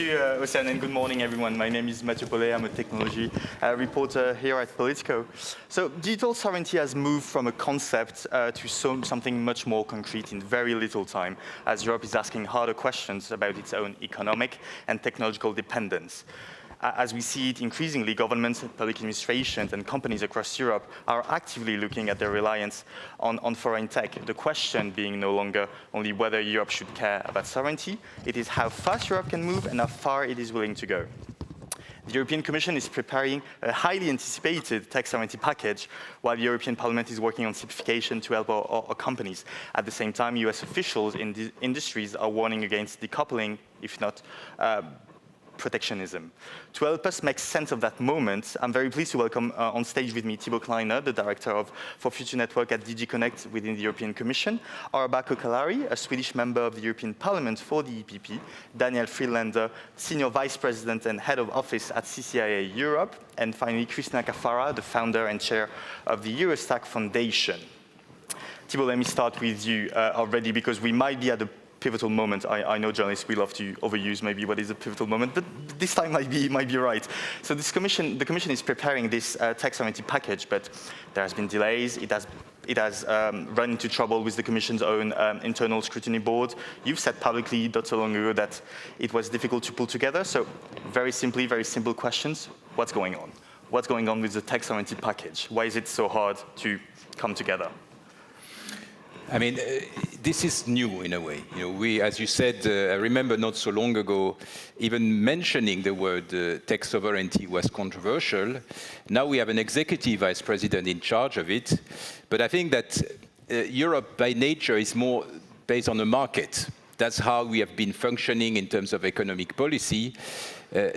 Thank you, Ocean, and good morning, everyone. My name is Mathieu Paulet. I'm a technology reporter here at Politico. So digital sovereignty has moved from a concept to something much more concrete in very little time, as Europe is asking harder questions about its own economic and technological dependence. As we see it increasingly, governments, public administrations, and companies across Europe are actively looking at their reliance on foreign tech. The question being no longer only whether Europe should care about sovereignty, it is how fast Europe can move and how far it is willing to go. The European Commission is preparing a highly anticipated tech sovereignty package, while the European Parliament is working on simplification to help our companies. At the same time, US officials in the industries are warning against decoupling, if not protectionism. To help us make sense of that moment, I'm very pleased to welcome on stage with me Thibaut Kleiner, the Director for Future Network at DG Connect within the European Commission, Arba Kokalari, a Swedish member of the European Parliament for the EPP, Daniel Friedlander, Senior Vice President and Head of Office at CCIA Europe, and finally Christina Caffarra, the founder and chair of the Eurostack Foundation. Thibaut, let me start with you already, because we might be at the pivotal moment. I know journalists, we love to overuse maybe what is a pivotal moment, but this time might be right. So the Commission is preparing this tech sovereignty package, but there has been delays. It has run into trouble with the Commission's own internal scrutiny board. You've said publicly not so long ago that it was difficult to pull together. So very simply, very simple questions. What's going on? What's going on with the tech sovereignty package? Why is it so hard to come together? I mean, this is new in a way. You know, we, as you said, I remember not so long ago, even mentioning the word tech sovereignty was controversial. Now we have an executive vice president in charge of it. But I think that Europe by nature is more based on the market. That's how we have been functioning in terms of economic policy.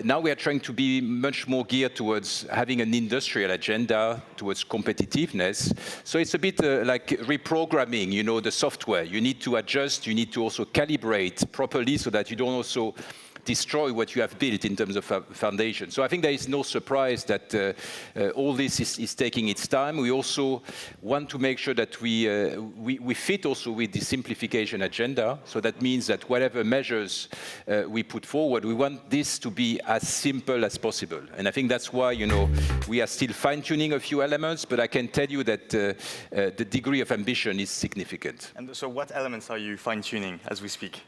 Now we are trying to be much more geared towards having an industrial agenda, towards competitiveness. So it's a bit like reprogramming, you know, the software. You need to adjust, you need to also calibrate properly so that you don't also destroy what you have built in terms of foundation. So I think there is no surprise that all this is taking its time. We also want to make sure that we fit also with the simplification agenda. So that means that whatever measures we put forward, we want this to be as simple as possible. And I think that's why, you know, we are still fine-tuning a few elements, but I can tell you that the degree of ambition is significant. And so what elements are you fine-tuning as we speak?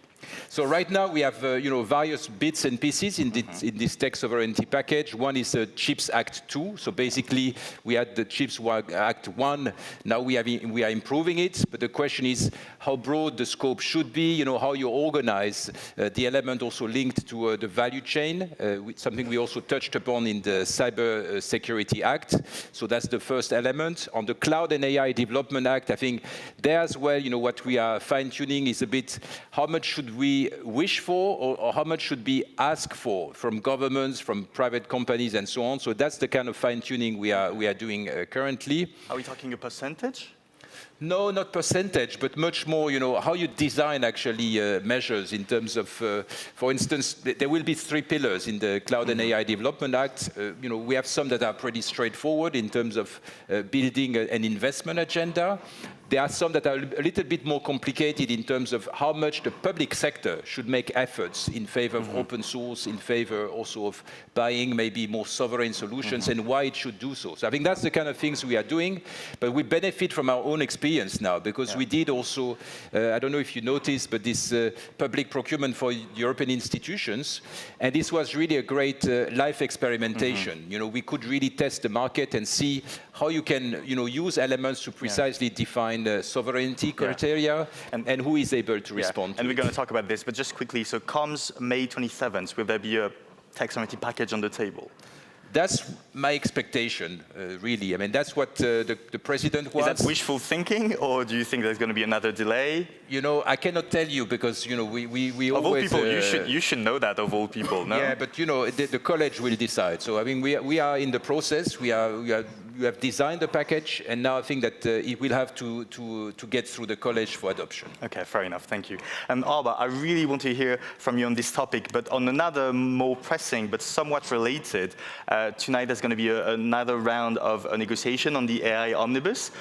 So right now we have various bits and pieces in this tech sovereignty package. One is the Chips Act 2. So basically we had the Chips Act 1. Now we are improving it. But the question is how broad the scope should be. You know, how you organize the element also linked to the value chain. Something we also touched upon in the Cyber Security Act. So that's the first element. On the Cloud and AI Development Act, I think there as well, you know, what we are fine-tuning is a bit how much should we wish for, or how much should be asked for from governments, from private companies, and so on. So that's the kind of fine-tuning we are doing currently. Are we talking a percentage? No, not percentage, but much more, you know, how you design actually measures in terms of, for instance, there will be 3 pillars in the Cloud and AI Development Act. You know, we have some that are pretty straightforward in terms of building an investment agenda. There are some that are a little bit more complicated in terms of how much the public sector should make efforts in favor of open source, in favor also of buying maybe more sovereign solutions, and why it should do so. So I think that's the kind of things we are doing, but we benefit from our own experience now, because we did also, I don't know if you noticed, but this public procurement for European institutions, and this was really a great life experimentation. You know, we could really test the market and see how you can, you know, use elements to precisely define the sovereignty criteria and who is able to respond to And we're going to talk about this, but just quickly, so comes May 27th, will there be a tech sovereignty package on the table? That's my expectation, really. I mean, that's what the president wants. Is that wishful thinking, or do you think there's going to be another delay? You know, I cannot tell you because, you know, we of always... Of all people, you should know that, of all people, no? Yeah, but, you know, the college will decide. So, I mean, we are in the process. We have designed the package, and now I think that it will have to get through the college for adoption. Okay, fair enough. Thank you. And Arba, I really want to hear from you on this topic, but on another more pressing but somewhat related, tonight there's going to be another round of a negotiation on the AI omnibus.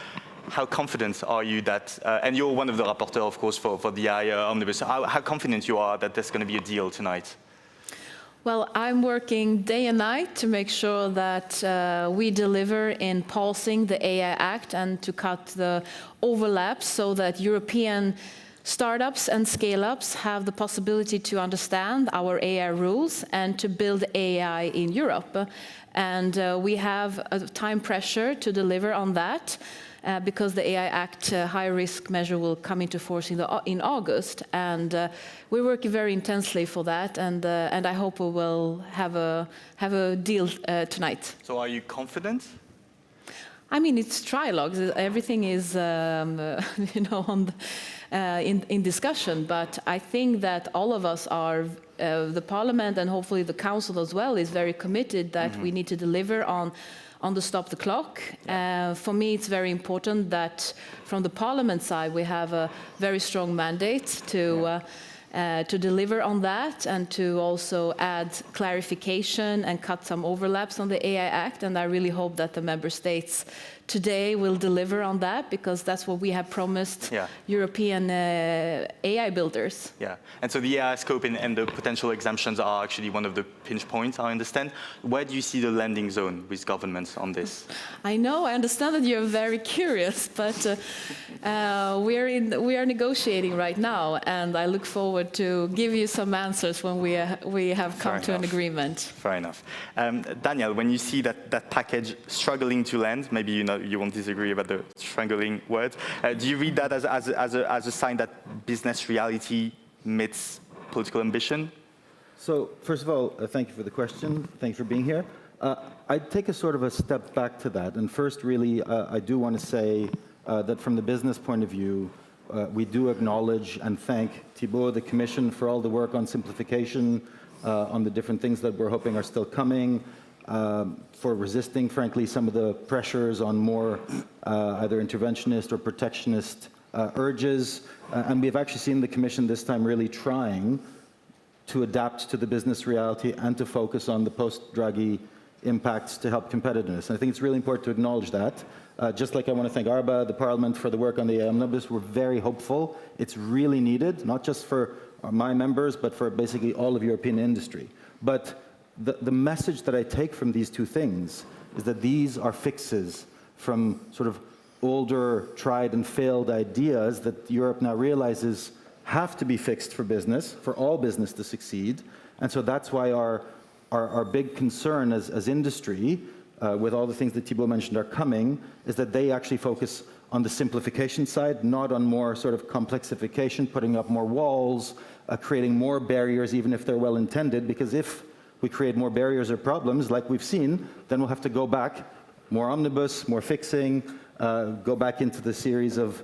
How confident are you that, and you're one of the rapporteurs, of course, for the AI omnibus, how confident you are that there's going to be a deal tonight? Well, I'm working day and night to make sure that we deliver in pulsing the AI Act and to cut the overlaps so that European startups and scale-ups have the possibility to understand our AI rules and to build AI in Europe. And we have a time pressure to deliver on that. Because the AI Act high-risk measure will come into force in August, and we're working very intensely for that, and I hope we will have a deal tonight. So are you confident? I mean, it's trilogues. Everything is, on in discussion. But I think that all of us are, the Parliament and hopefully the Council as well, is very committed that we need to deliver on the stop the clock. For me, it's very important that from the Parliament side, we have a very strong mandate to deliver on that and to also add clarification and cut some overlaps on the AI Act. And I really hope that the member states today will deliver on that, because that's what we have promised European AI builders. Yeah, and so the AI scope and the potential exemptions are actually one of the pinch points, I understand. Where do you see the landing zone with governments on this? I know, I understand that you're very curious, but we are negotiating right now, and I look forward to give you some answers when we have come to an agreement. Fair enough. Daniel, when you see that package struggling to land, maybe you won't disagree about the struggling word, do you read that as a sign that business reality meets political ambition? So, first of all, thank you for the question. Thank you for being here. I'd take a sort of a step back to that. And first, really, I do want to say that from the business point of view, we do acknowledge and thank Thibault, the Commission, for all the work on simplification, on the different things that we're hoping are still coming, for resisting, frankly, some of the pressures on more either interventionist or protectionist urges. And we've actually seen the Commission this time really trying to adapt to the business reality and to focus on the post-Draghi impacts to help competitiveness. And I think it's really important to acknowledge that. Just like I want to thank Arba, the Parliament, for the work on the omnibus. We're very hopeful. It's really needed, not just for my members, but for basically all of European industry. But the message that I take from these two things is that these are fixes from sort of older, tried and failed ideas that Europe now realizes have to be fixed for business, for all business to succeed. And so that's why our big concern as industry, with all the things that Thibault mentioned are coming, is that they actually focus on the simplification side, not on more sort of complexification, putting up more walls, creating more barriers, even if they're well-intended, because if we create more barriers or problems, like we've seen, then we'll have to go back, more omnibus, more fixing, go back into the series of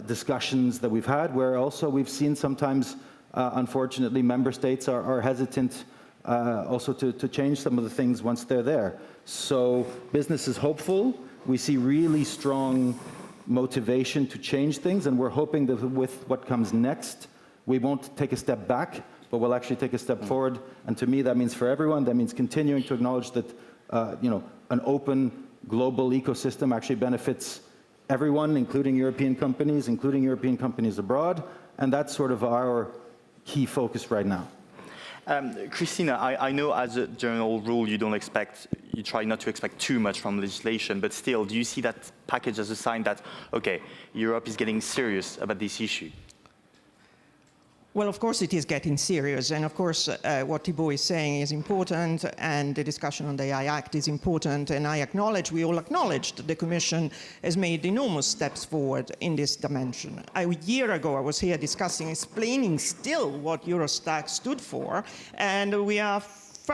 discussions that we've had, where also we've seen sometimes, unfortunately, member states are hesitant also to change some of the things once they're there. So business is hopeful. We see really strong motivation to change things, and we're hoping that with what comes next, we won't take a step back, but we'll actually take a step forward. And to me, that means for everyone, that means continuing to acknowledge that an open global ecosystem actually benefits everyone, including European companies abroad, and that's sort of our key focus right now. Christina, I know as a general rule you try not to expect too much from legislation, but still, do you see that package as a sign that, okay, Europe is getting serious about this issue? Well, of course it is getting serious, and of course what Thibault is saying is important, and the discussion on the AI Act is important, and we all acknowledge that the Commission has made enormous steps forward in this dimension. A year ago I was here explaining still what Eurostat stood for, and we are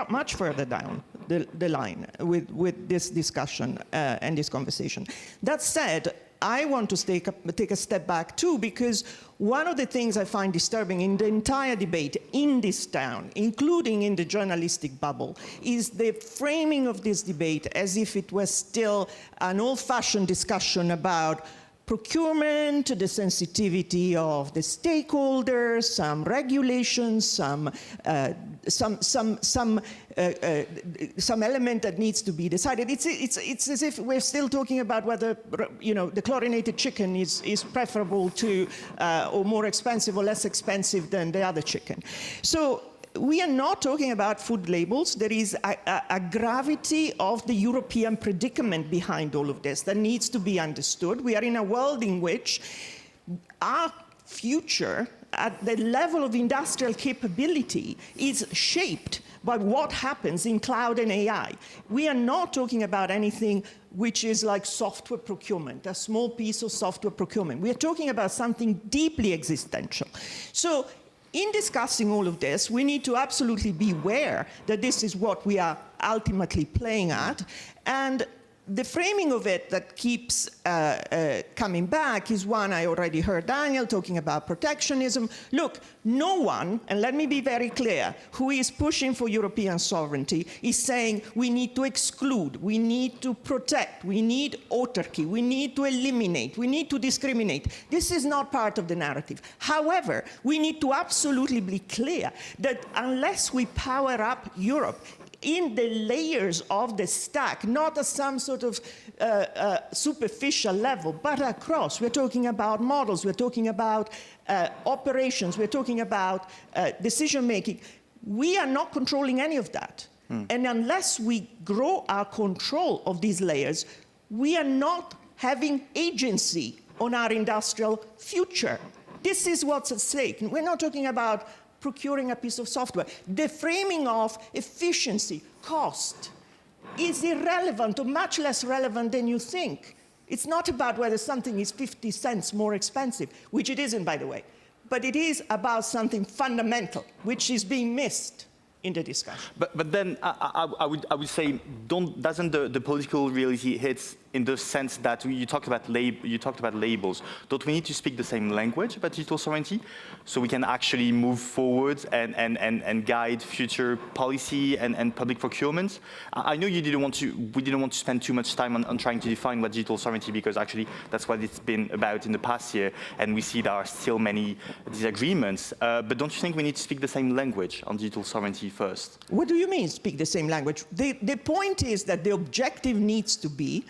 much further down the line with this discussion and this conversation. That said, I want to take a step back too, because one of the things I find disturbing in the entire debate in this town, including in the journalistic bubble, is the framing of this debate as if it was still an old-fashioned discussion about procurement, the sensitivity of the stakeholders, some regulations, some element that needs to be decided. It's as if we're still talking about whether the chlorinated chicken is preferable to or more expensive or less expensive than the other chicken. So we are not talking about food labels. There is a gravity of the European predicament behind all of this that needs to be understood. We are in a world in which our future at the level of industrial capability is shaped by what happens in cloud and AI. We are not talking about anything which is like software procurement, a small piece of software procurement. We are talking about something deeply existential. So in discussing all of this, we need to absolutely be aware that this is what we are ultimately playing at. And the framing of it that keeps coming back is one I already heard Daniel talking about protectionism. Look, no one, and let me be very clear, who is pushing for European sovereignty is saying we need to exclude, we need to protect, we need autarky, we need to eliminate, we need to discriminate. This is not part of the narrative. However, we need to absolutely be clear that unless we power up Europe in the layers of the stack, not at some sort of superficial level, but across. We're talking about models, we're talking about operations, we're talking about decision-making. We are not controlling any of that. And unless we grow our control of these layers, we are not having agency on our industrial future. This is what's at stake. We're not talking about procuring a piece of software. The framing of efficiency, cost, is irrelevant or much less relevant than you think. It's not about whether something is 50 cents more expensive, which it isn't, by the way, but it is about something fundamental, which is being missed in the discussion. But then I would say, doesn't the political reality hit in the sense that you talked about labels? Don't we need to speak the same language about digital sovereignty so we can actually move forward and guide future policy and public procurement? I know we didn't want to spend too much time on trying to define what digital sovereignty, because actually that's what it's been about in the past year, and we see there are still many disagreements. But don't you think we need to speak the same language on digital sovereignty first? What do you mean, speak the same language? The point is that the objective needs to be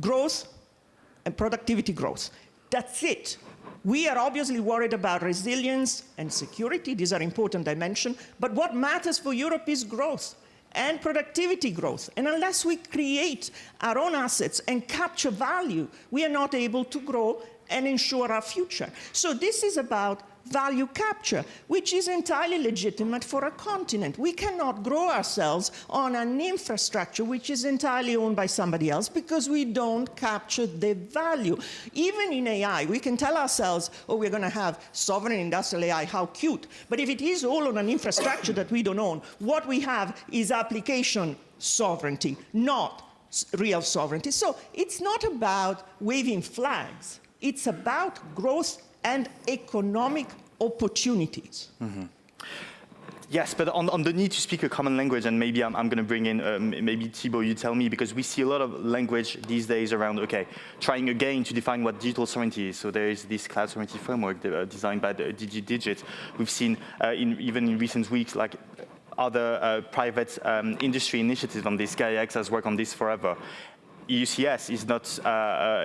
growth and productivity growth. That's it. We are obviously worried about resilience and security. These are important dimensions. But what matters for Europe is growth and productivity growth. And unless we create our own assets and capture value, we are not able to grow and ensure our future. So this is about value capture, which is entirely legitimate for a continent. We cannot grow ourselves on an infrastructure which is entirely owned by somebody else because we don't capture the value. Even in AI, we can tell ourselves, oh, we're going to have sovereign industrial AI, how cute. But if it is all on an infrastructure that we don't own, what we have is application sovereignty, not real sovereignty. So it's not about waving flags. It's about growth and economic opportunities. Mm-hmm. Yes, but on the need to speak a common language, and maybe I'm going to bring in, maybe Thibault, you tell me, because we see a lot of language these days around, okay, trying again to define what digital sovereignty is. So there is this cloud sovereignty framework designed by the DG Digit. We've seen, even in recent weeks, like other private industry initiatives on this. GaiaX has worked on this forever. EUCS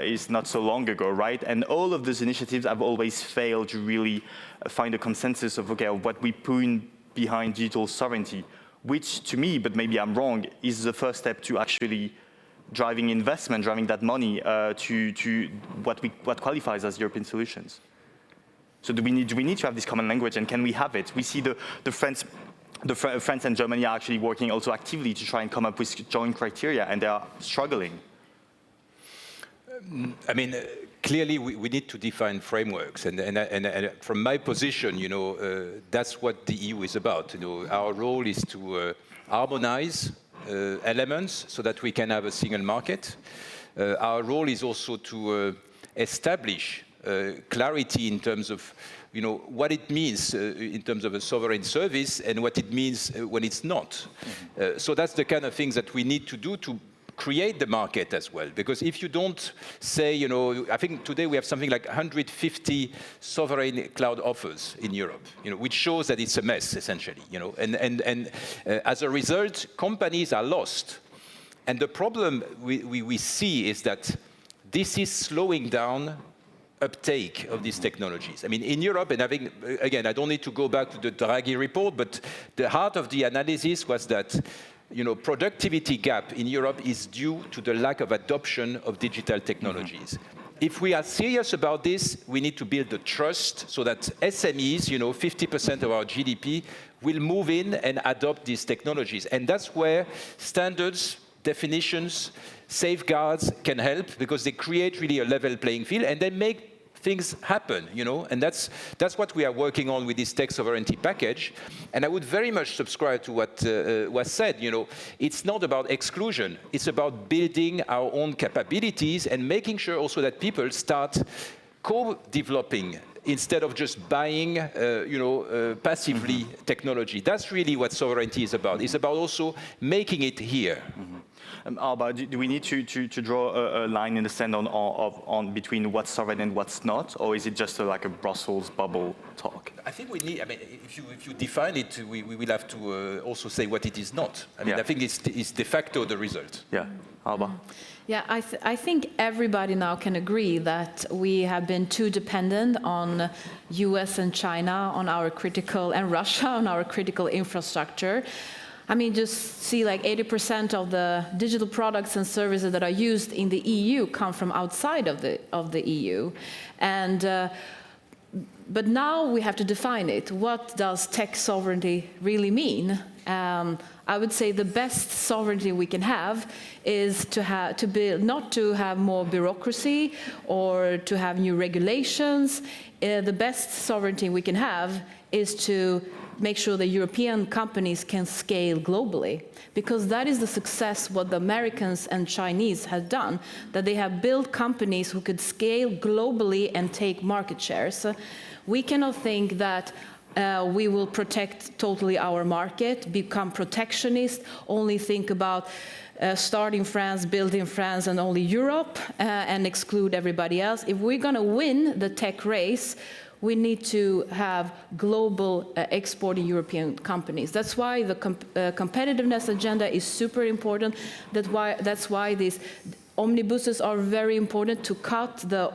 is not so long ago, right? And all of those initiatives have always failed to really find a consensus of, okay, what we put behind digital sovereignty, which to me, but maybe I'm wrong, is the first step to actually driving investment, driving that money to what qualifies as European solutions. So do we need to have this common language, and can we have it? We see the France and Germany are actually working also actively to try and come up with joint criteria, and they are struggling. I mean, clearly we need to define frameworks, and from my position, that's what the EU is about. Our role is to harmonize elements so that we can have a single market. Our role is also to establish clarity in terms of what it means in terms of a sovereign service and what it means when it's not. Mm-hmm. So that's the kind of things that we need to do to create the market as well. Because if you don't say, I think today we have something like 150 sovereign cloud offers in Europe, which shows that it's a mess, essentially, and as a result, companies are lost. And the problem we see is that this is slowing down uptake of these technologies. I mean, in Europe, and again, I don't need to go back to the Draghi report, but the heart of the analysis was that productivity gap in Europe is due to the lack of adoption of digital technologies. If we are serious about this, we need to build the trust so that SMEs, 50% of our GDP, will move in and adopt these technologies. And that's where standards, definitions, safeguards can help, because they create really a level playing field and they make things happen, and that's what we are working on with this tech sovereignty package. And I would very much subscribe to what was said. It's not about exclusion. It's about building our own capabilities and making sure also that people start co-developing instead of just buying, passively technology. That's really what sovereignty is about. It's about also making it here. Alba, do we need to draw a line in the sand on between what's sovereign and what's not, or is it just like a Brussels bubble talk? I think we need. I mean, if you define it, we will have to also say what it is not. I mean, I think it's de facto the result. Yeah, Alba. Yeah, I think everybody now can agree that we have been too dependent on US and China on our critical, and Russia on our critical infrastructure. I mean, just see like 80% of the digital products and services that are used in the EU come from outside of the EU. And but now we have to define it. What does tech sovereignty really mean? I would say the best sovereignty we can have is not to have more bureaucracy or to have new regulations. The best sovereignty we can have is to make sure that European companies can scale globally, because that is the success what the Americans and Chinese have done, that they have built companies who could scale globally and take market shares. We cannot think that we will protect totally our market, become protectionist, only think about start in France, build in France and only Europe, and exclude everybody else. If we're going to win the tech race, we need to have global exporting European companies. That's why the competitiveness agenda is super important. That's why these omnibuses are very important, to cut the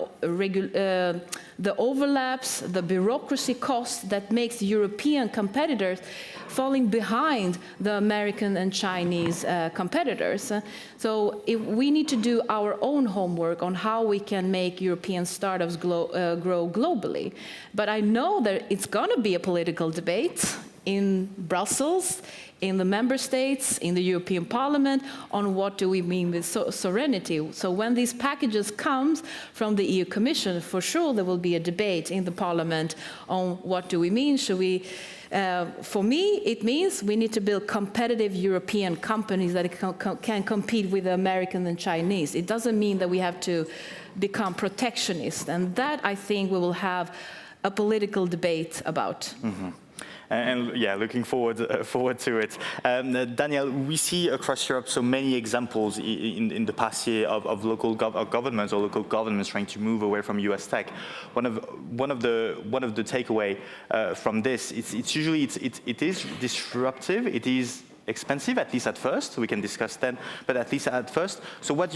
overlaps, the bureaucracy costs that makes European competitors falling behind the American and Chinese competitors. So we need to do our own homework on how we can make European startups grow globally. But I know that it's going to be a political debate in Brussels, in the member states, in the European Parliament, on what do we mean with sovereignty. So when these packages come from the EU Commission, for sure there will be a debate in the Parliament on what do we mean. Should we, for me, it means we need to build competitive European companies that can compete with the American and Chinese. It doesn't mean that we have to become protectionist, and that I think we will have a political debate about. Mm-hmm. And yeah, looking forward to it. Daniel, we see across Europe so many examples in the past year of local governments or local governments trying to move away from US tech. One of the takeaway from this, it is disruptive. It is expensive, at least at first. We can discuss then, but at least at first. So what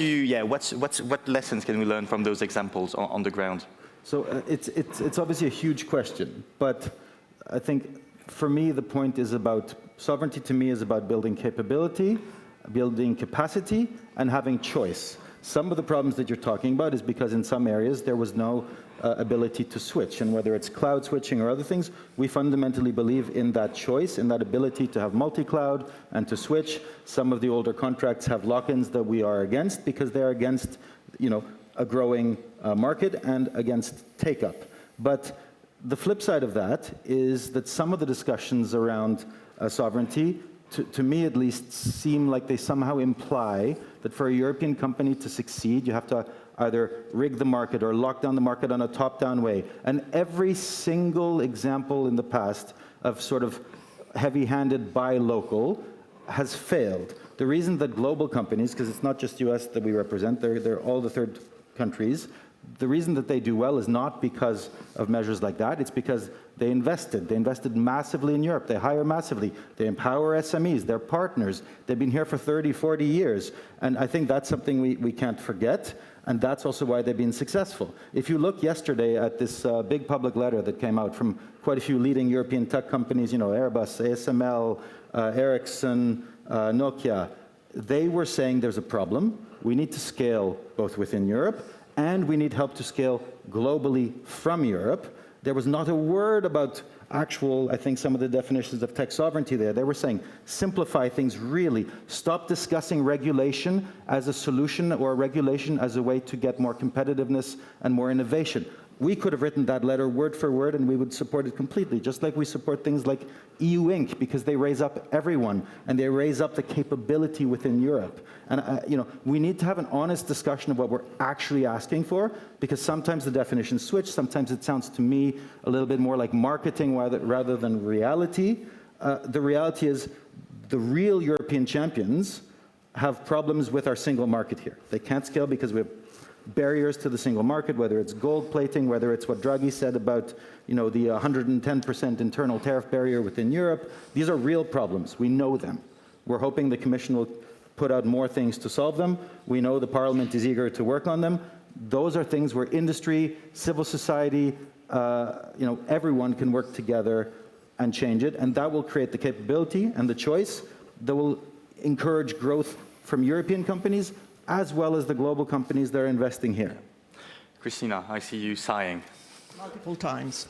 lessons can we learn from those examples on the ground? So it's obviously a huge question, but I think, for me, the point is about sovereignty. To me, is about building capability, building capacity, and having choice. Some of the problems that you're talking about is because in some areas there was no ability to switch, and whether it's cloud switching or other things, we fundamentally believe in that choice, in that ability to have multi-cloud and to switch. Some of the older contracts have lock-ins that we are against because they're against, a growing market and against take-up. But the flip side of that is that some of the discussions around sovereignty, to me at least, seem like they somehow imply that for a European company to succeed, you have to either rig the market or lock down the market on a top-down way. And every single example in the past of sort of heavy-handed buy local has failed. The reason that global companies, because it's not just US that we represent, they're all the third countries, the reason that they do well is not because of measures like that, it's because They invested massively in Europe. They hire massively. They empower SMEs. They're partners. They've been here for 30, 40 years. And I think that's something we can't forget. And that's also why they've been successful. If you look yesterday at this big public letter that came out from quite a few leading European tech companies, you know, Airbus, ASML, Ericsson, Nokia, they were saying there's a problem. We need to scale both within Europe, and we need help to scale globally from Europe. There was not a word about actual, I think some of the definitions of tech sovereignty there. They were saying, simplify things really. Stop discussing regulation as a solution or regulation as a way to get more competitiveness and more innovation. We could have written that letter word for word and we would support it completely, just like we support things like EU Inc. because they raise up everyone and they raise up the capability within Europe. And you know, we need to have an honest discussion of what we're actually asking for, because sometimes the definitions switch, sometimes it sounds to me a little bit more like marketing rather than reality. The reality is the real European champions have problems with our single market here. They can't scale because we have barriers to the single market, whether it's gold plating, whether it's what Draghi said about, you know, the 110% internal tariff barrier within Europe. These are real problems. We know them. We're hoping the Commission will put out more things to solve them. We know the Parliament is eager to work on them. Those are things where industry, civil society, you know, everyone can work together and change it, and that will create the capability and the choice that will encourage growth from European companies as well as the global companies that are investing here. Christina, I see you sighing. Multiple times.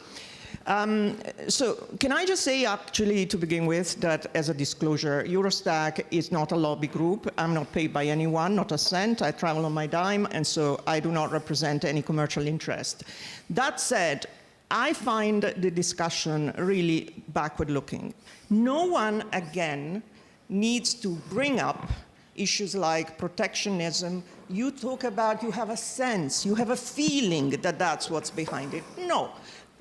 So can I just say, actually, to begin with, that as a disclosure, Eurostack is not a lobby group. I'm not paid by anyone, not a cent. I travel on my dime, and so I do not represent any commercial interest. That said, I find the discussion really backward-looking. No one, again, needs to bring up issues like protectionism. You talk about, you have a sense, you have a feeling that that's what's behind it. No,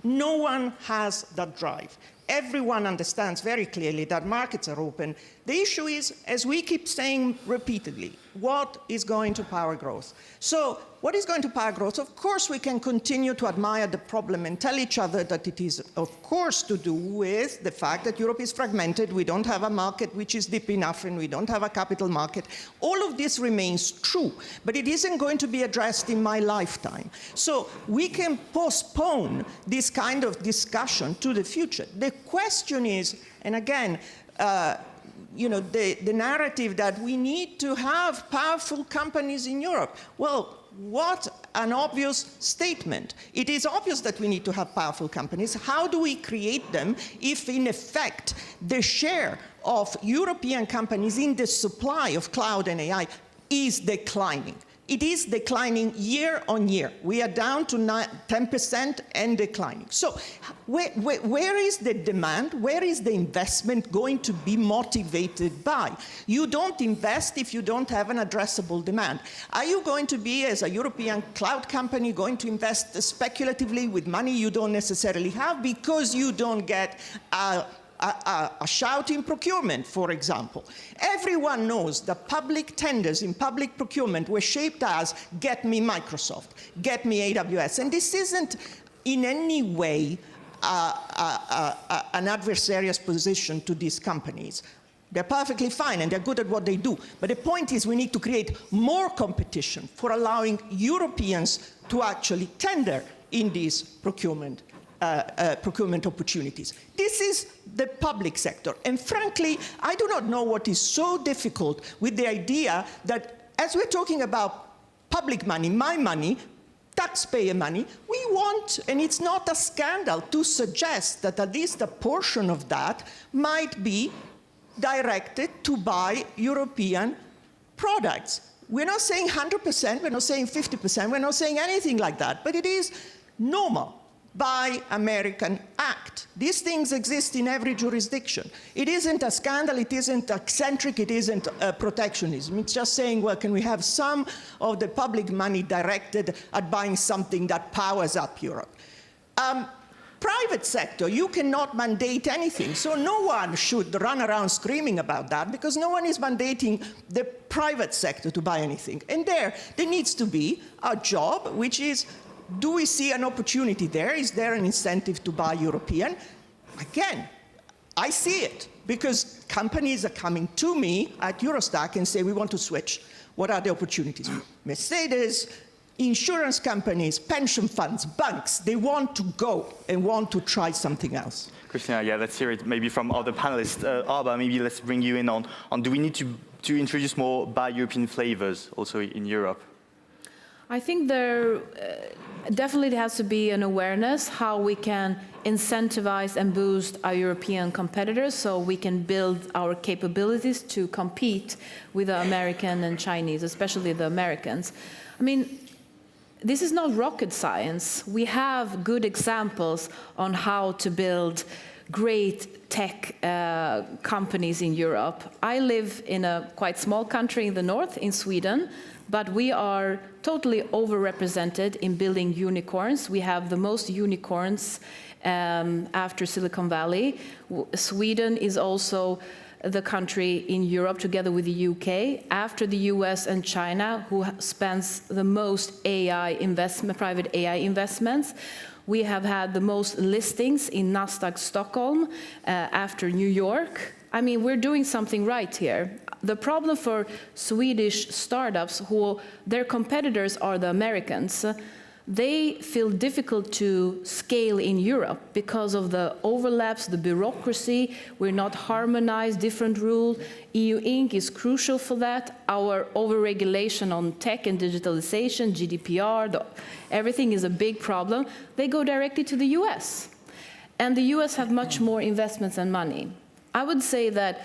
no one has that drive. Everyone understands very clearly that markets are open. The issue is, as we keep saying repeatedly, what is going to power growth? So what is going to power growth? Of course, we can continue to admire the problem and tell each other that it is, of course, to do with the fact that Europe is fragmented, we don't have a market which is deep enough, and we don't have a capital market. All of this remains true, but it isn't going to be addressed in my lifetime. So we can postpone this kind of discussion to the future. The question is, and again, you know, the narrative that we need to have powerful companies in Europe. Well, what an obvious statement. It is obvious that we need to have powerful companies. How do we create them if, in effect, the share of European companies in the supply of cloud and AI is declining? It is declining year on year. We are down to 10% and declining. So where is the demand? Where is the investment going to be motivated by? You don't invest if you don't have an addressable demand. Are you going to be, as a European cloud company, going to invest speculatively with money you don't necessarily have because you don't get a shout in procurement, for example? Everyone knows that public tenders in public procurement were shaped as, get me Microsoft, get me AWS. And this isn't in any way an adversarial position to these companies. They're perfectly fine and they're good at what they do. But the point is we need to create more competition for allowing Europeans to actually tender in these procurement opportunities. This is the public sector. And frankly, I do not know what is so difficult with the idea that as we're talking about public money, my money, taxpayer money, we want, and it's not a scandal to suggest that at least a portion of that might be directed to buy European products. We're not saying 100%, we're not saying 50%, we're not saying anything like that, but it is normal. By American Act. These things exist in every jurisdiction. It isn't a scandal, it isn't eccentric, it isn't protectionism. It's just saying, well, can we have some of the public money directed at buying something that powers up Europe? Private sector, you cannot mandate anything. So no one should run around screaming about that because no one is mandating the private sector to buy anything. And there needs to be a job which is Do we see an opportunity there? Is there an incentive to buy European? Again, I see it, because companies are coming to me at Eurostack and say, we want to switch. What are the opportunities? Mercedes, insurance companies, pension funds, banks, they want to go and want to try something else. Christina, yeah, let's hear it maybe from other panelists. Arba, maybe let's bring you in on do we need to introduce more Buy European flavors also in Europe? I think there definitely has to be an awareness how we can incentivize and boost our European competitors so we can build our capabilities to compete with the American and Chinese, especially the Americans. I mean, this is not rocket science. We have good examples on how to build great tech companies in Europe. I live in a quite small country in the north, in Sweden, but we are totally overrepresented in building unicorns. We have the most unicorns after Silicon Valley. Sweden is also the country in Europe, together with the UK, after the US and China, who spends the most AI investment, private AI investments. We have had the most listings in Nasdaq Stockholm after New York. I mean, we're doing something right here. The problem for Swedish startups, who their competitors are the Americans, they feel difficult to scale in Europe because of the overlaps, the bureaucracy. We're not harmonized, different rules. EU Inc. is crucial for that. Our overregulation on tech and digitalization, GDPR, everything is a big problem. They go directly to the US. And the US have much more investments and money. I would say that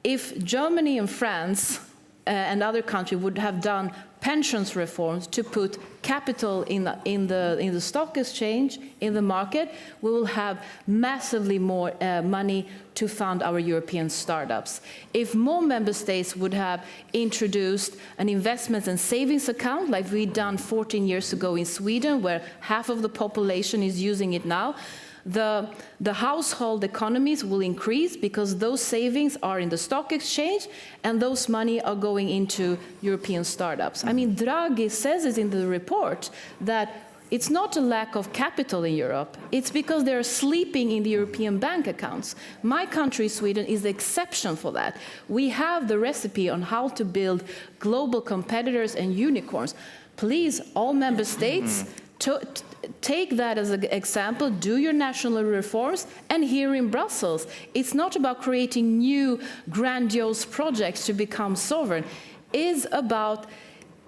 if Germany and France and other countries would have done pensions reforms to put capital in the stock exchange, in the market, we will have massively more money to fund our European startups. If more member states would have introduced an investment and savings account like we've done 14 years ago in Sweden, where half of the population is using it now, the household economies will increase because those savings are in the stock exchange and those money are going into European startups. I mean, Draghi says it in the report that it's not a lack of capital in Europe, it's because they're sleeping in the European bank accounts. My country, Sweden, is the exception for that. We have the recipe on how to build global competitors and unicorns. Please, all member states, take that as an example, do your national reforms, and here in Brussels, it's not about creating new grandiose projects to become sovereign. It's about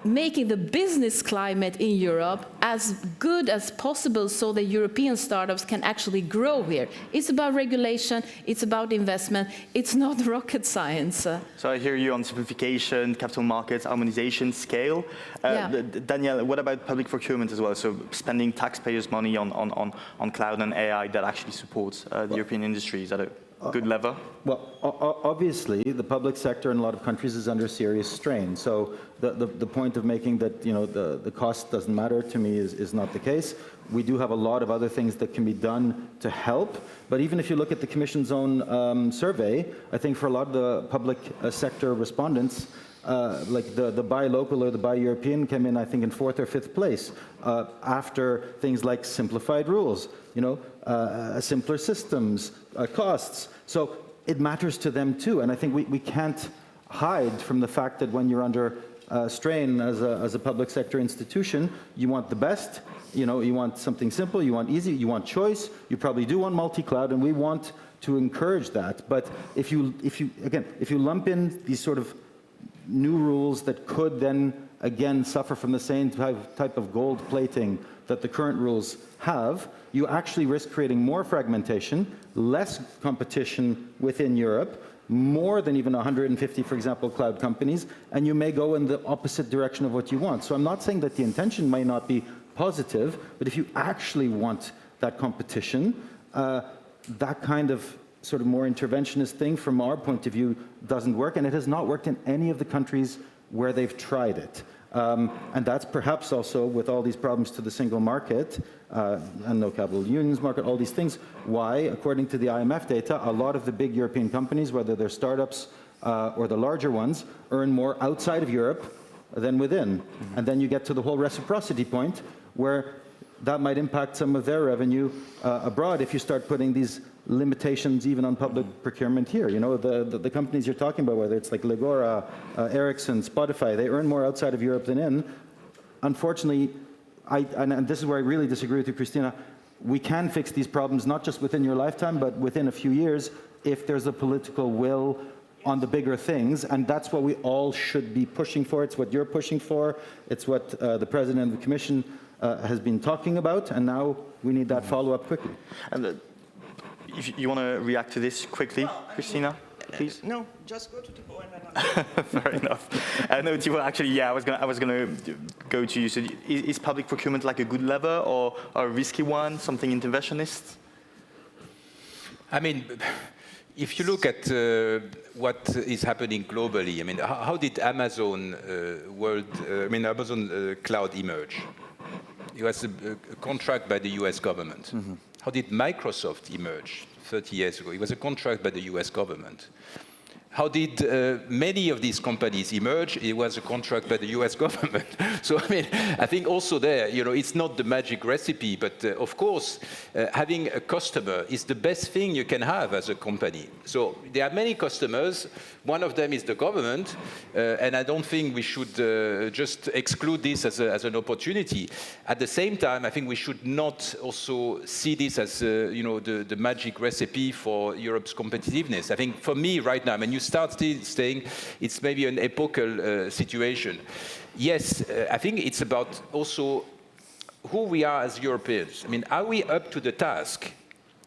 making the business climate in Europe as good as possible so that European startups can actually grow here. It's about regulation, it's about investment, it's not rocket science. So I hear you on simplification, capital markets, harmonization, scale. Danielle, what about public procurement as well? So spending taxpayers' money on cloud and AI that actually supports the European industry. Is that a good lever? Well, obviously, the public sector in a lot of countries is under serious strain. So the point of making that the cost doesn't matter to me is not the case. We do have a lot of other things that can be done to help. But even if you look at the Commission's own survey, I think for a lot of the public sector respondents, like the Buy Local or the Buy European came in, I think, in 4th or 5th place after things like simplified rules, simpler systems, costs. So it matters to them too. And I think we can't hide from the fact that when you're under strain as a public sector institution, you want the best, you want something simple, you want easy, you want choice, you probably do want multi-cloud, and we want to encourage that. But if you lump in these sort of new rules that could then again suffer from the same type of gold plating that the current rules have, you actually risk creating more fragmentation, less competition within Europe, more than even 150, for example, cloud companies, and you may go in the opposite direction of what you want. So I'm not saying that the intention may not be positive, but if you actually want that competition, that kind of sort of more interventionist thing from our point of view doesn't work, and it has not worked in any of the countries where they've tried it. And that's perhaps also with all these problems to the single market and no capital unions market, all these things, why, according to the IMF data, a lot of the big European companies, whether they're startups or the larger ones, earn more outside of Europe than within. And then you get to the whole reciprocity point where that might impact some of their revenue abroad if you start putting these limitations even on public procurement here. You know, the companies you're talking about, whether it's like Legora, Ericsson, Spotify, they earn more outside of Europe than in. Unfortunately, and this is where I really disagree with you, Christina, we can fix these problems not just within your lifetime, but within a few years if there's a political will on the bigger things, and that's what we all should be pushing for. It's what you're pushing for. It's what the President of the Commission has been talking about, and now we need that follow-up quickly. And if you want to react to this quickly, Christina, please? No, just go to Thibault and then Fair enough. No, Thibault, actually, yeah, I was gonna go to you. So is public procurement like a good lever or a risky one, something interventionist? I mean, if you look at what is happening globally, I mean, how did Amazon Amazon Cloud emerge? It was a contract by the US government. Mm-hmm. How did Microsoft emerge 30 years ago? It was a contract by the US government. How did many of these companies emerge? It was a contract by the US government. So, I mean, I think also there, you know, it's not the magic recipe, but of course, having a customer is the best thing you can have as a company. So there are many customers. One of them is the government, and I don't think we should just exclude this as an opportunity. At the same time, I think we should not also see this as, you know, the magic recipe for Europe's competitiveness. I think for me right now, when you start saying it's maybe an epochal situation. Yes, I think it's about also who we are as Europeans. I mean, are we up to the task?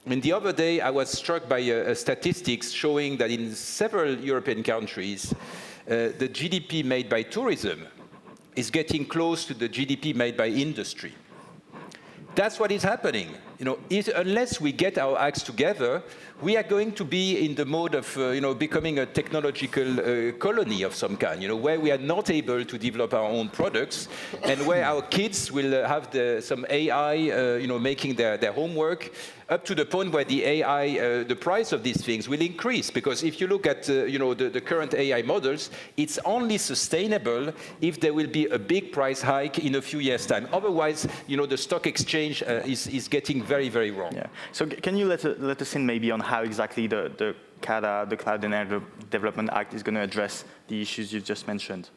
I mean, the other day I was struck by statistics showing that in several European countries, the GDP made by tourism is getting close to the GDP made by industry. That's what is happening. You know, unless we get our acts together, we are going to be in the mode of, you know, becoming a technological colony of some kind, you know, where we are not able to develop our own products, and where our kids will have some AI, you know, making their homework, up to the point where the AI, the price of these things will increase. Because if you look at, you know, the current AI models, it's only sustainable if there will be a big price hike in a few years' time. Otherwise, you know, the stock exchange is getting very, very wrong. Yeah. So can you let us in maybe on how exactly the CADA, the Cloud and Air Development Act, is going to address the issues you've just mentioned?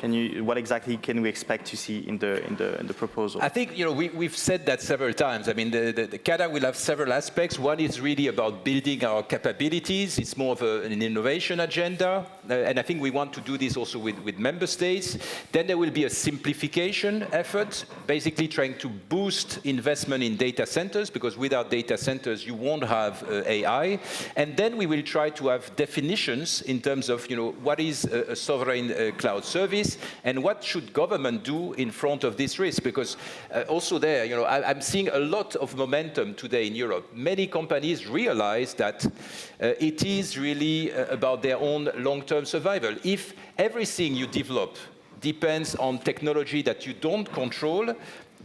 What exactly can we expect to see in the proposal? I think, you know, we've said that several times. I mean, the CADA will have several aspects. One is really about building our capabilities. It's more of an innovation agenda. And I think we want to do this also with member states. Then there will be a simplification effort, basically trying to boost investment in data centers, because without data centers, you won't have AI. And then we will try to have definitions in terms of, you know, what is a sovereign cloud service, and what should government do in front of this risk? Because also there, you know, I'm seeing a lot of momentum today in Europe. Many companies realize that it is really about their own long-term survival. If everything you develop depends on technology that you don't control,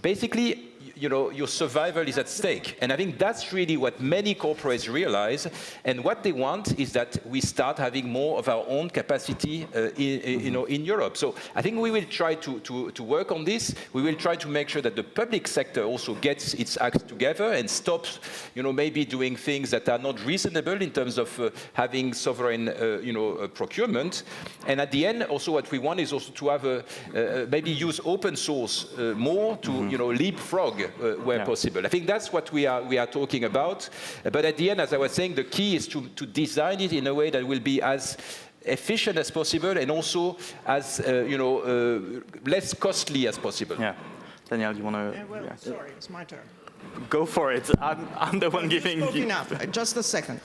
basically, you know, your survival is at stake. And I think that's really what many corporates realize. And what they want is that we start having more of our own capacity you know, in Europe. So I think we will try to work on this. We will try to make sure that the public sector also gets its act together and stops, you know, maybe doing things that are not reasonable in terms of having sovereign, you know, procurement. And at the end, also what we want is also to have maybe use open source more to, you know, leapfrog where possible. I think that's what we are talking about. But at the end, as I was saying, the key is to design it in a way that will be as efficient as possible and also as you know, less costly as possible. Yeah. Daniel, do you want to? well, sorry, it's my turn. Go for it. I'm the one giving. Enough. Just a second.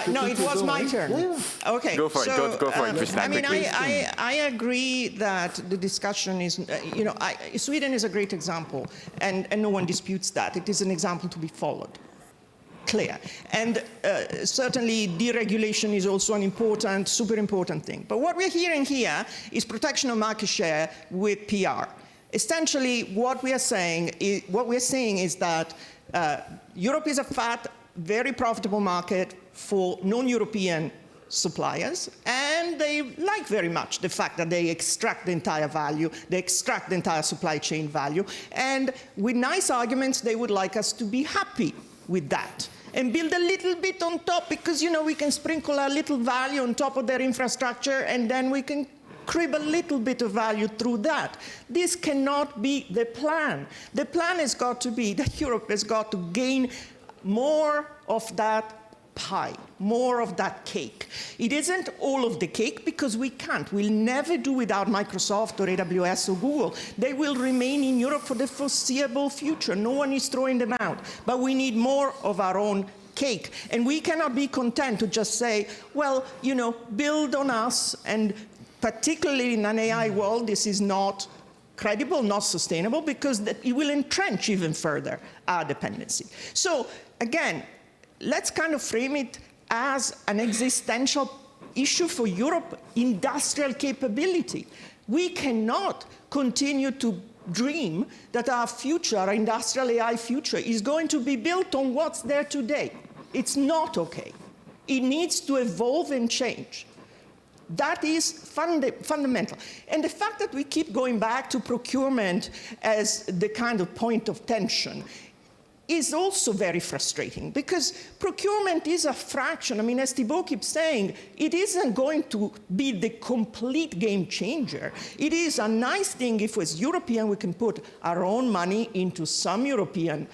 No, it was my turn. Yeah. Okay. Go for it. Go for it, Christina. I mean, I agree that the discussion is, you know, Sweden is a great example, and no one disputes that. It is an example to be followed. Clear. And certainly deregulation is also an important, super important thing. But what we're hearing here is protection of market share with PR. Essentially, what we're saying is that Europe is a fat, very profitable market for non-European suppliers, and and they like very much the fact that they extract the entire value, they extract the entire supply chain value, and with nice arguments, they would like us to be happy with that and build a little bit on top, because, you know, we can sprinkle a little value on top of their infrastructure, and then we can crib a little bit of value through that. This cannot be the plan. The plan has got to be that Europe has got to gain more of that pie, more of that cake. It isn't all of the cake, because we can't. We'll never do without Microsoft or AWS or Google. They will remain in Europe for the foreseeable future. No one is throwing them out. But we need more of our own cake. And we cannot be content to just say, well, you know, build on us, and particularly in an AI world, this is not credible, not sustainable, because it will entrench even further our dependency. So again, let's kind of frame it as an existential issue for Europe, industrial capability. We cannot continue to dream that our future, our industrial AI future, is going to be built on what's there today. It's not okay. It needs to evolve and change. That is fundamental. And the fact that we keep going back to procurement as the kind of point of tension is also very frustrating, because procurement is a fraction. I mean, as Thibault keeps saying, it isn't going to be the complete game changer. It is a nice thing if, as European, we can put our own money into some European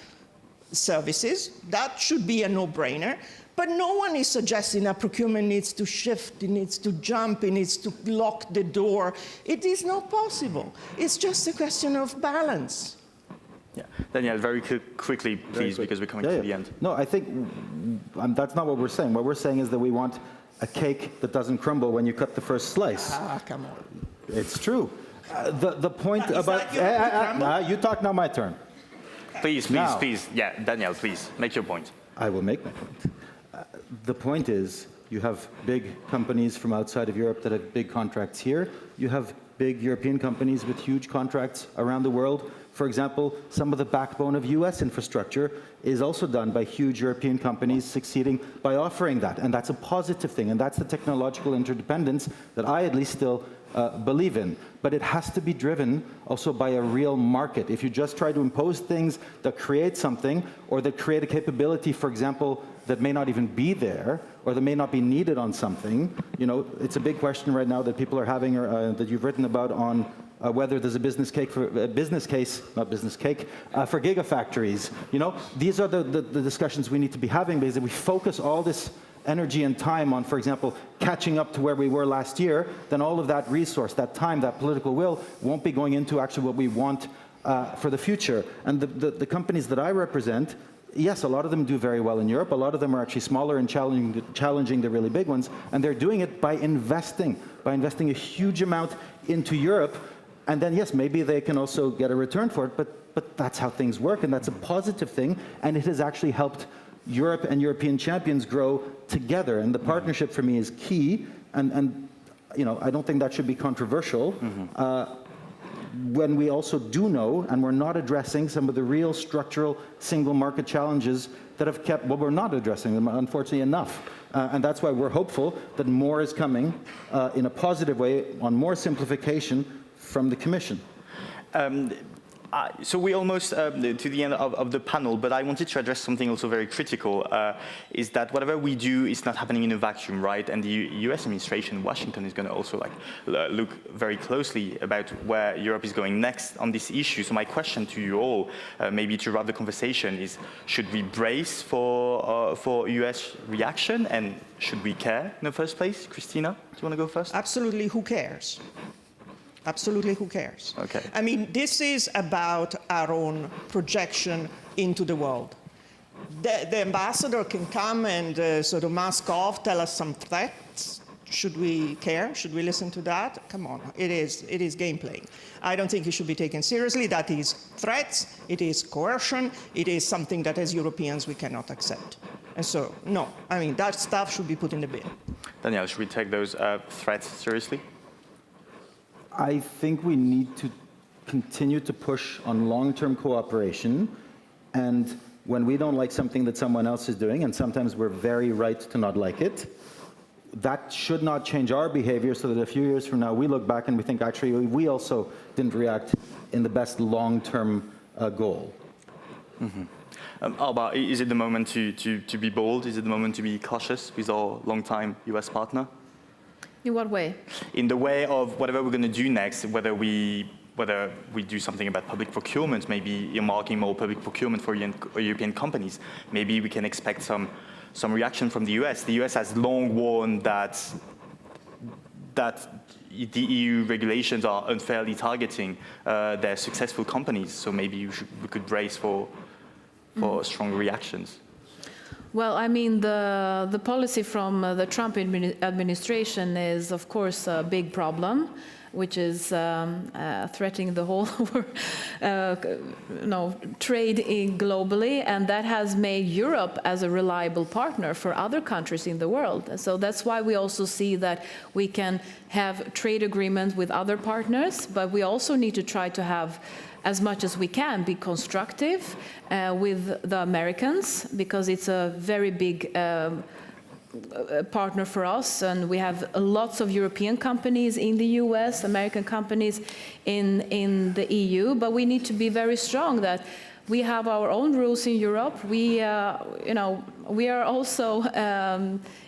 services. That should be a no-brainer. But no one is suggesting that procurement needs to shift, it needs to jump, it needs to lock the door. It is not possible. It's just a question of balance. Yeah. Daniel, very quickly, please, because we're coming to the end. No, I think that's not what we're saying. What we're saying is that we want a cake that doesn't crumble when you cut the first slice. Ah, come on. It's true. The point about... you talk, now my turn. Please, please, please. Yeah, Daniel, please, make your point. I will make my point. The point is, you have big companies from outside of Europe that have big contracts here. You have big European companies with huge contracts around the world. For example, some of the backbone of US infrastructure is also done by huge European companies succeeding by offering that. And that's a positive thing. And that's the technological interdependence that I at least still believe in. But it has to be driven also by a real market. If you just try to impose things that create something, or that create a capability, for example, that may not even be there, or that may not be needed on something, you know, it's a big question right now that people are having, that you've written about on whether there's a business case for gigafactories. You know, these are the discussions we need to be having, because if we focus all this energy and time on, for example, catching up to where we were last year, then all of that resource, that time, that political will won't be going into actually what we want for the future. And the companies that I represent, yes, a lot of them do very well in Europe. A lot of them are actually smaller and challenging the really big ones. And they're doing it by investing a huge amount into Europe. And then, yes, maybe they can also get a return for it, but that's how things work, and that's a positive thing. And it has actually helped Europe and European champions grow together. And the partnership for me is key. And you know, I don't think that should be controversial. When we also do know, and we're not addressing some of the real structural single market challenges that have kept, well, we're not addressing them, unfortunately, enough. And that's why we're hopeful that more is coming in a positive way on more simplification from the Commission. So we're almost to the end of the panel, but I wanted to address something also very critical, is that whatever we do is not happening in a vacuum, right? And the US administration, Washington, is going to also look very closely about where Europe is going next on this issue. So my question to you all, maybe to wrap the conversation, is should we brace for US reaction, and should we care in the first place? Christina, do you want to go first? Absolutely, who cares? Absolutely, who cares? Okay. I mean, this is about our own projection into the world. The ambassador can come and sort of mask off, tell us some threats. Should we care? Should we listen to that? Come on, it is game playing. I don't think it should be taken seriously. That is threats, it is coercion, it is something that as Europeans we cannot accept. And so, no, I mean, that stuff should be put in the bin. Daniel, should we take those threats seriously? I think we need to continue to push on long-term cooperation, and when we don't like something that someone else is doing, and sometimes we're very right to not like it, that should not change our behavior so that a few years from now we look back and we think actually we also didn't react in the best long-term goal. Mm-hmm. Alba, is it the moment to be bold? Is it the moment to be cautious with our long-time US partner? In what way? In the way of whatever we're going to do next, whether we do something about public procurement, maybe earmarking more public procurement for European companies. Maybe we can expect some reaction from the US. The US has long warned that the EU regulations are unfairly targeting their successful companies. So maybe we could brace for strong reactions. Well, I mean, the policy from the Trump administration is, of course, a big problem, which is threatening the whole trade globally, and that has made Europe as a reliable partner for other countries in the world. So that's why we also see that we can have trade agreements with other partners, but we also need to try to have, as much as we can, be constructive with the Americans, because it's a very big partner for us, and we have lots of European companies in the US, American companies in the EU, but we need to be very strong that we have our own rules in Europe. We are also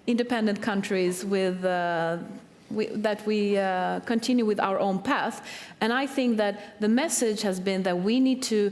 independent countries with that we continue with our own path. And I think that the message has been that we need to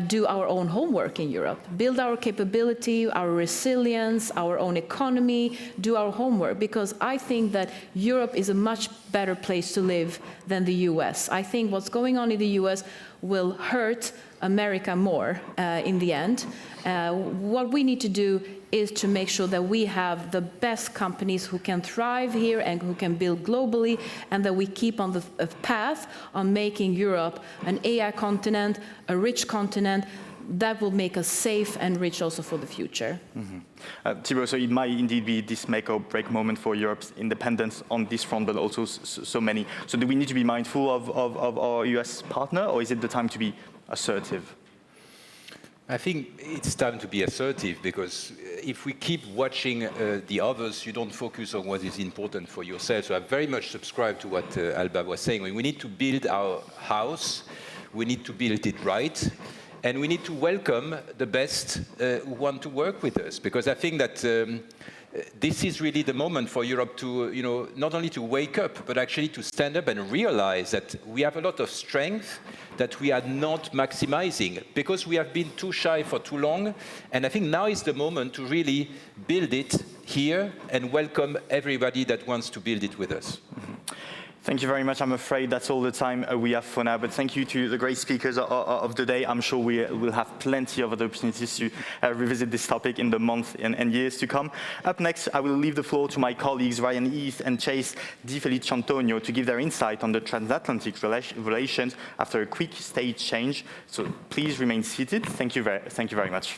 do our own homework in Europe, build our capability, our resilience, our own economy, do our homework, because I think that Europe is a much better place to live than the US. I think what's going on in the US will hurt America more in the end. What we need to do is to make sure that we have the best companies who can thrive here and who can build globally, and that we keep on the path on making Europe an AI continent, a rich continent that will make us safe and rich also for the future. Mm-hmm. Thibault, so it might indeed be this make or break moment for Europe's independence on this front, but also so many. So do we need to be mindful of our US partner, or is it the time to be assertive? I think it's time to be assertive, because if we keep watching the others, you don't focus on what is important for yourself. So I very much subscribe to what Alba was saying. We need to build our house, we need to build it right, and we need to welcome the best who want to work with us, because I think that this is really the moment for Europe to, not only to wake up, but actually to stand up and realize that we have a lot of strength that we are not maximizing because we have been too shy for too long. And I think now is the moment to really build it here and welcome everybody that wants to build it with us. Mm-hmm. Thank you very much. I'm afraid that's all the time we have for now, but thank you to the great speakers of the day. I'm sure we will have plenty of other opportunities to revisit this topic in the months and years to come. Up next, I will leave the floor to my colleagues Ryan East and Chase Di Felice-Antonio to give their insight on the transatlantic relations after a quick stage change. So please remain seated. Thank you very much.